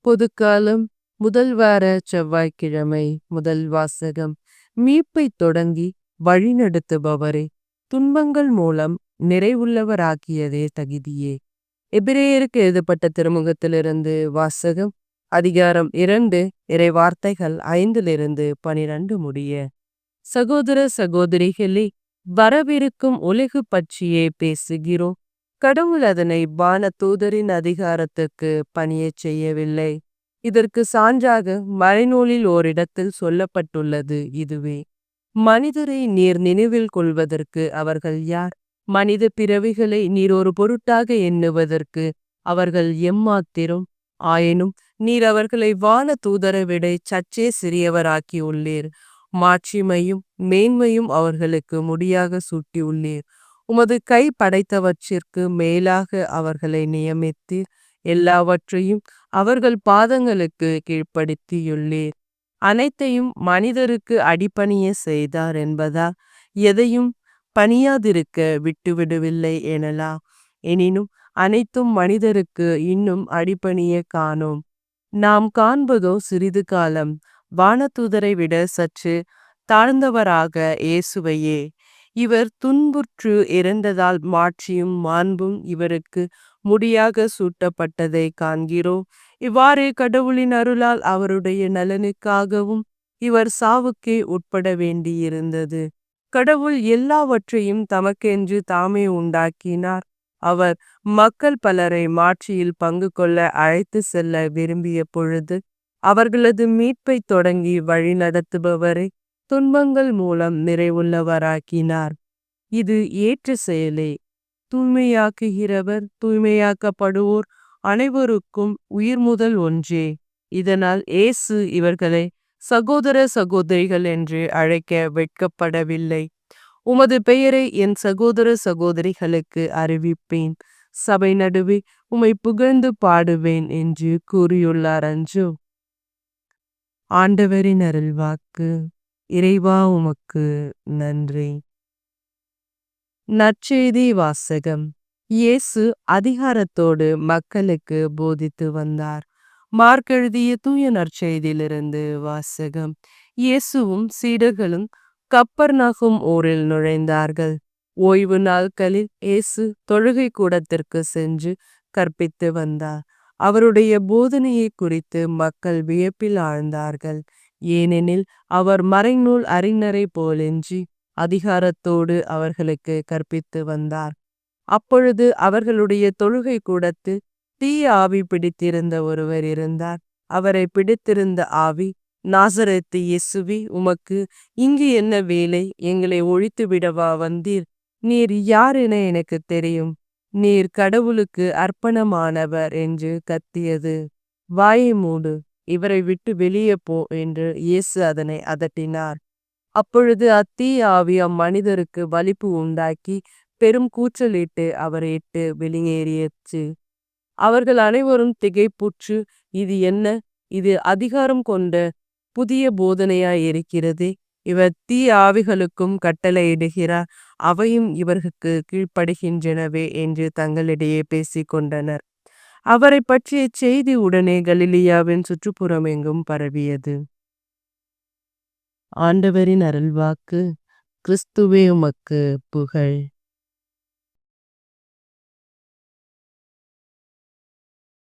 பொதுக்காலம் முதல் வார செவ்வாய்க்கிழமை. முதல் வாசகம். மீட்பைத் தொடங்கி வழிநடத்துபவரே, துன்பங்கள் மூலம் நிறைவுள்ளவராக்கியதே தகுதியே. எபிரேயருக்கு எழுதப்பட்ட திருமுகத்திலிருந்து வாசகம். அதிகாரம் 2, இறை வார்த்தைகள் 5-12 முடிய. சகோதர சகோதரிகளே, வரவிருக்கும் உலகு பற்றியே பேசுகிறோம். கடவுள் அதனை வான தூதரின் அதிகாரத்துக்கு பணியச் செய்யவில்லை. இதற்கு சான்றாக மறைநூலில் ஓரிடத்தில் சொல்லப்பட்டுள்ளது இதுவே: மனிதரை நீர் நினைவில் கொள்வதற்கு அவர்கள் யார்? மனித பிறவிகளை நீர் ஒரு பொருட்டாக எண்ணுவதற்கு அவர்கள் எம்மாத்திரம்? ஆயினும் நீர் அவர்களை வான தூதரை விட சற்றே சிறியவராக்கியுள்ளீர். மாட்சிமையும் மேன்மையும் அவர்களுக்கு முடியாக சூட்டியுள்ளீர். உமது கை படைத்தவற்றிற்கு மேலாக அவர்களை நியமித்தீர். எல்லாவற்றையும் அவர்கள் பாதங்களுக்கு கீழ்ப்படுத்தியுள்ளீர். அனைத்தையும் மனிதருக்கு அடிபணிய செய்தார் என்பதா? எதையும் பணியாதிருக்க விட்டுவிடவில்லை எனலாம். எனினும் அனைத்தும் மனிதருக்கு இன்னும் அடிபணிய காணோம். நாம் காண்பதோ சிறிது காலம் வானதூதரை விட சற்று தாழ்ந்தவராக இயேசுவையே. இவர் துன்புற்று இறந்ததால் மாட்சியும் மாண்பும் இவருக்கு முடியாக சூட்டப்பட்டதை காண்கிறோம். இவ்வாறு கடவுளின் அருளால் அவருடைய நலனுக்காகவும் இவர் சாவுக்கே உட்பட வேண்டியிருந்தது. கடவுள் எல்லாவற்றையும் தமக்கென்று தாமே உண்டாக்கினார். அவர் மக்கள் பலரை மாட்சியில் பங்கு கொள்ள அழைத்து செல்ல விரும்பிய பொழுது அவர்களது மீட்பை தொடங்கி வழிநடத்துபவரை துன்பங்கள் மூலம் நிறைவுள்ளவராக்கினார். இது ஏற்ற செயலே. தூய்மையாக்குகிறவர் தூய்மையாக்கப்படுவோர் அனைவருக்கும் உயிர் முதல் ஒன்றே. இதனால் இயேசு இவர்களை சகோதர சகோதரிகள் என்று அழைக்க வெட்கப்படவில்லை. உமது பெயரை என் சகோதர சகோதரிகளுக்கு அறிவிப்பேன், சபை நடுவே உம்மை புகழ்ந்து பாடுவேன் என்று கூறியுள்ளார் அன்றோ. ஆண்டவரின் அருள்வாக்கு. இறைவா உமக்கு நன்றி. நற்செய்தி வாசகம். இயேசு அதிகாரத்தோடு மக்களுக்கு போதித்து வந்தார். மார்க் எழுதிய தூய நற்செய்தியிலிருந்து வாசகம். இயேசுவும் சீடர்களும் கப்பர்நகும் ஊரில் நுழைந்தார்கள். ஓய்வு நாட்களில் இயேசு தொழுகை கூடத்திற்கு சென்று கற்பித்து வந்தார். அவருடைய போதனையை குறித்து மக்கள் வியப்பில் ஆழ்ந்தார்கள். ஏனெனில் அவர் மறைநூல் அறிஞரை போலின்றி அதிகாரத்தோடு அவர்களுக்கு கற்பித்து வந்தார். அப்பொழுது அவர்களுடைய தொழுகை கூடத்தில் தீய ஆவி பிடித்திருந்த ஒருவர் இருந்தார். அவரை பிடித்திருந்த ஆவி, நாசரேத்து இயேசுவே, உமக்கு இங்கு என்ன வேலை? எங்களை ஒழித்து விடவா வந்தீர்? நீர் யார் என எனக்கு தெரியும். நீர் கடவுளுக்கு அர்ப்பணமானவர் என்று கத்தியது. வாயை மூடு, இவரை விட்டு வெளியே போ என்று இயேசு அதனை அதட்டினார். அப்பொழுது அத்தீய ஆவி அம்மனிதருக்கு வலிப்பு உண்டாக்கி பெரும் கூச்சலிட்டு அவரை இட்டு வெளியேறியச்சு. அவர்கள் அனைவரும் திகைப்புற்று, இது என்ன? இது அதிகாரம் கொண்ட புதிய போதனையாய் இருக்கிறதே. இவர் தீய ஆவிகளுக்கும் கட்டளையிடுகிறார், அவையும் இவருக்கு கீழ்ப்படுகின்றனவே என்று தங்களிடையே பேசிக்கொண்டனர். அவரை பற்றிய செய்தி உடனே கலிலியாவின் சுற்றுப்புறம் எங்கும் பரவியது. ஆண்டவரின் அருள்வாக்கு. கிறிஸ்துவே உமக்கு புகழ்.